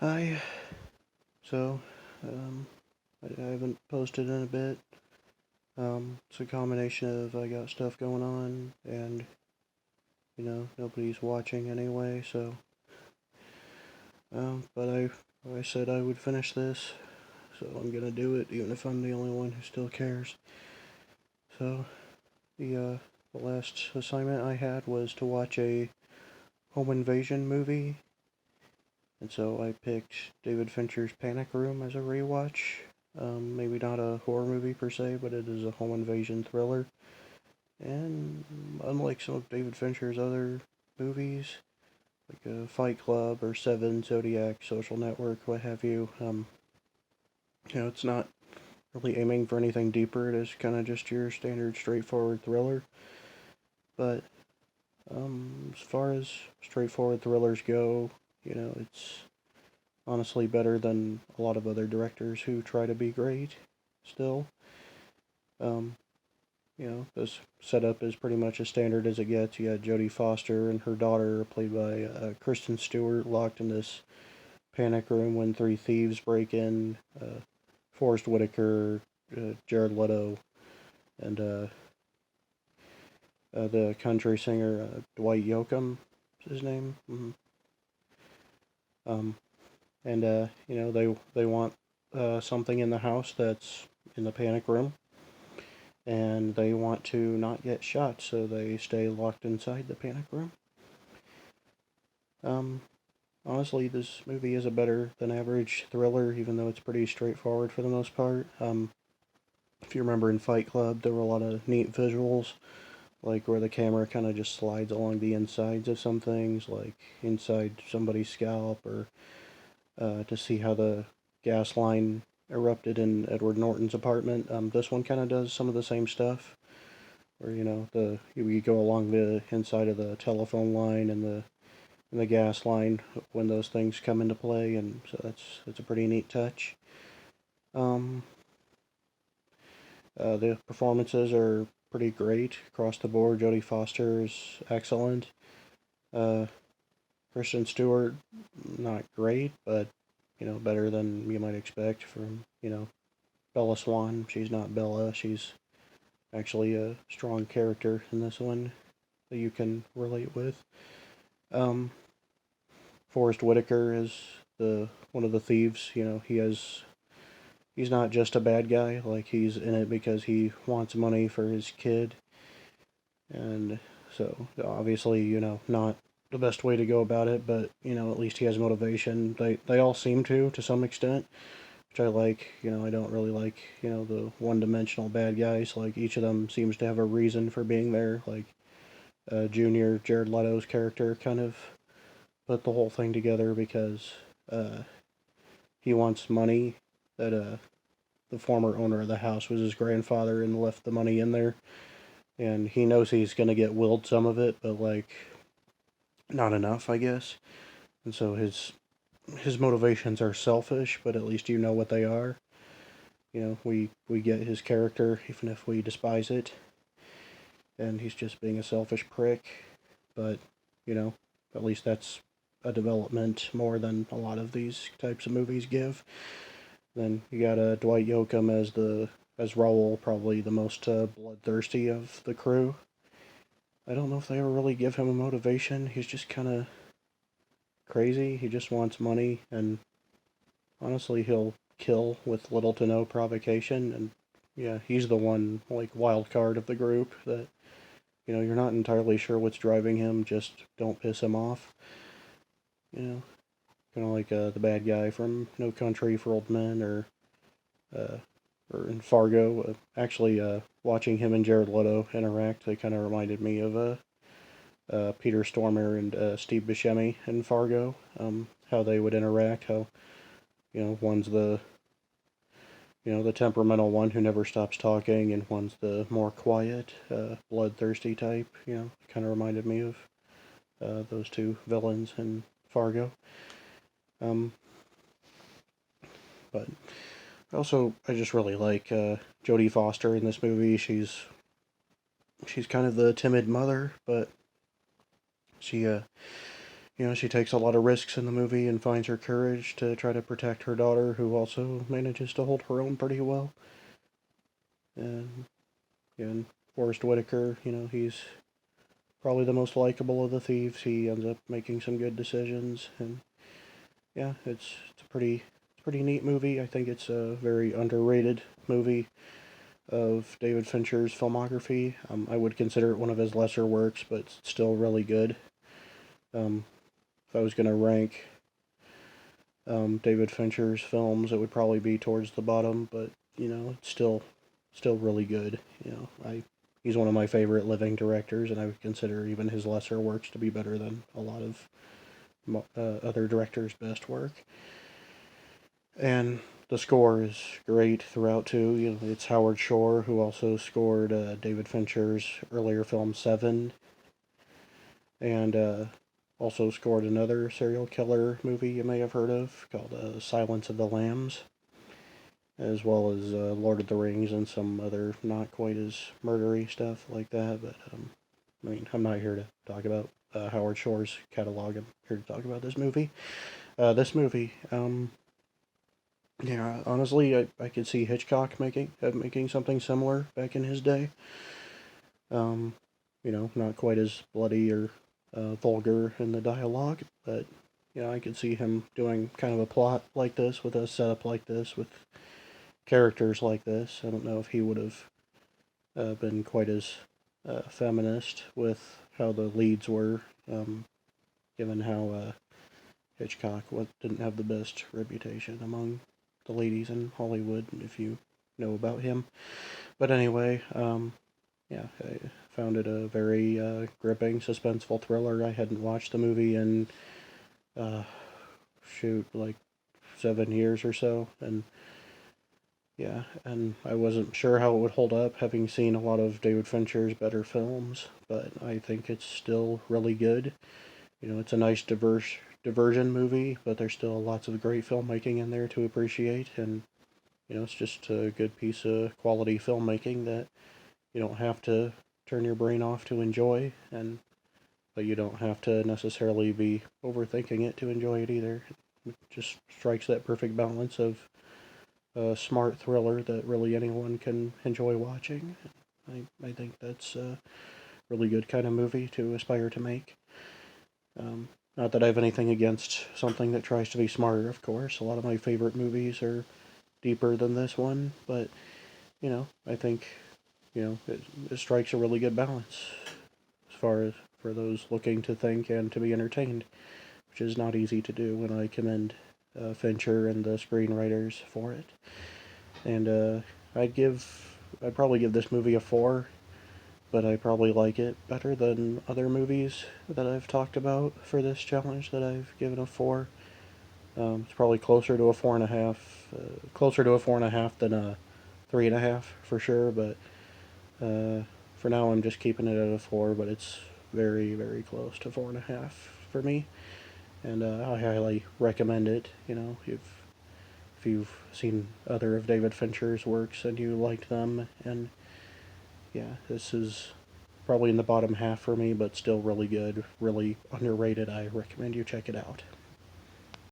Hi. So, um, I haven't posted in a bit. It's a combination of I got stuff going on and, nobody's watching anyway, so, but I said I would finish this, so I'm gonna do it, even if I'm the only one who still cares. So, the last assignment I had was to watch a home invasion movie, and so I picked David Fincher's Panic Room as a rewatch. Maybe not a horror movie per se, but it is a home invasion thriller. And unlike some of David Fincher's other movies, like Fight Club or Seven, Zodiac, Social Network, what have you, it's not really aiming for anything deeper. It is kind of just your standard, straightforward thriller. But as far as straightforward thrillers go, it's honestly better than a lot of other directors who try to be great still. Um, this setup is pretty much as standard as it gets. You got Jodie Foster and her daughter, played by Kristen Stewart, locked in this panic room when three thieves break in. Forrest Whitaker, Jared Leto, and the country singer Dwight Yoakam, is his name. Um, and they want something in the house that's in the panic room, and they want to not get shot, so they stay locked inside the panic room. Um, Honestly, this movie is a better than average thriller, even though it's pretty straightforward for the most part. If you remember in Fight Club, there were a lot of neat visuals, like where the camera kind of just slides along the insides of some things, like inside somebody's scalp, or to see how the gas line erupted in Edward Norton's apartment. This one kind of does some of the same stuff, where you go along the inside of the telephone line and the gas line when those things come into play, and so that's a pretty neat touch. Um, the performances are pretty great across the board. Jodie Foster is excellent. Uh, Kristen Stewart, not great, but better than you might expect from Bella Swan. She's not Bella. She's actually a strong character in this one that you can relate with. Um, Forrest Whitaker is the one of the thieves. He's not just a bad guy. Like, he's in it because he wants money for his kid, and so obviously not the best way to go about it, but at least he has motivation. They all seem to some extent, which I like. I don't really like the one-dimensional bad guys. Like, each of them seems to have a reason for being there. Like, Junior Jared Leto's character kind of put the whole thing together because uh, he wants money that the former owner of the house was his grandfather and left the money in there. And he knows he's going to get willed some of it, but, like, not enough, I guess. And so his motivations are selfish, but at least you know what they are. We get his character, even if we despise it. And he's just being a selfish prick. But, you know, at least that's a development more than a lot of these types of movies give. Then you got Dwight Yoakam as Raoul, probably the most bloodthirsty of the crew. I don't know if they ever really give him a motivation. He's just kind of crazy. He just wants money, and honestly, he'll kill with little to no provocation. And yeah, he's the one, like, wild card of the group that you're not entirely sure what's driving him. Just don't piss him off. You know, kind of like the bad guy from No Country for Old Men, uh, or in Fargo. Actually, watching him and Jared Leto interact, they kind of reminded me of Peter Stormare and Steve Buscemi in Fargo. How they would interact. How one's the temperamental one who never stops talking, and one's the more quiet, bloodthirsty type. Kind of reminded me of those two villains in Fargo. Um, but also, I just really like Jodie Foster in this movie. She's kind of the timid mother, but she she takes a lot of risks in the movie and finds her courage to try to protect her daughter, who also manages to hold her own pretty well. And, and Forrest Whitaker, he's probably the most likable of the thieves. He ends up making some good decisions, and yeah, it's a pretty neat movie. I think it's a very underrated movie of David Fincher's filmography. I would consider it one of his lesser works, but it's still really good. Um, if I was gonna rank David Fincher's films, it would probably be towards the bottom, but it's still really good. He's one of my favorite living directors, and I would consider even his lesser works to be better than a lot of other directors' best work. And the score is great throughout too. It's Howard Shore, who also scored David Fincher's earlier film Seven, and also scored another serial killer movie you may have heard of called Silence of the Lambs, as well as Lord of the Rings and some other not quite as murdery stuff like that. But I'm not here to talk about Howard Shore's catalog. I'm here to talk about this movie. Yeah, honestly, I could see Hitchcock making something similar back in his day. Um, not quite as bloody or vulgar in the dialogue, but I could see him doing kind of a plot like this with a setup like this with characters like this. I don't know if he would have been quite as feminist with how the leads were, given how Hitchcock didn't have the best reputation among the ladies in Hollywood, if you know about him. But anyway, yeah, I found it a very gripping, suspenseful thriller. I hadn't watched the movie in, uh, like 7 years or so, and yeah, and I wasn't sure how it would hold up, having seen a lot of David Fincher's better films, but I think it's still really good. It's a nice diversion movie, but there's still lots of great filmmaking in there to appreciate, and it's just a good piece of quality filmmaking that you don't have to turn your brain off to enjoy, but you don't have to necessarily be overthinking it to enjoy it either. It just strikes that perfect balance of a smart thriller that really anyone can enjoy watching. I think that's a really good kind of movie to aspire to make. Not that I have anything against something that tries to be smarter, of course. A lot of my favorite movies are deeper than this one, but, I think, it strikes a really good balance as far as for those looking to think and to be entertained, which is not easy to do, and I commend Fincher and the screenwriters for it. And I'd probably give this movie a 4, but I probably like it better than other movies that I've talked about for this challenge that I've given a 4. It's probably closer to a 4.5, closer to a 4.5 than a 3.5 for sure, but for now I'm just keeping it at a 4, but it's very, very close to 4.5 for me, and I highly recommend it. If you've seen other of David Fincher's works and you liked them, and yeah, this is probably in the bottom half for me, but still really good, really underrated. I recommend you check it out.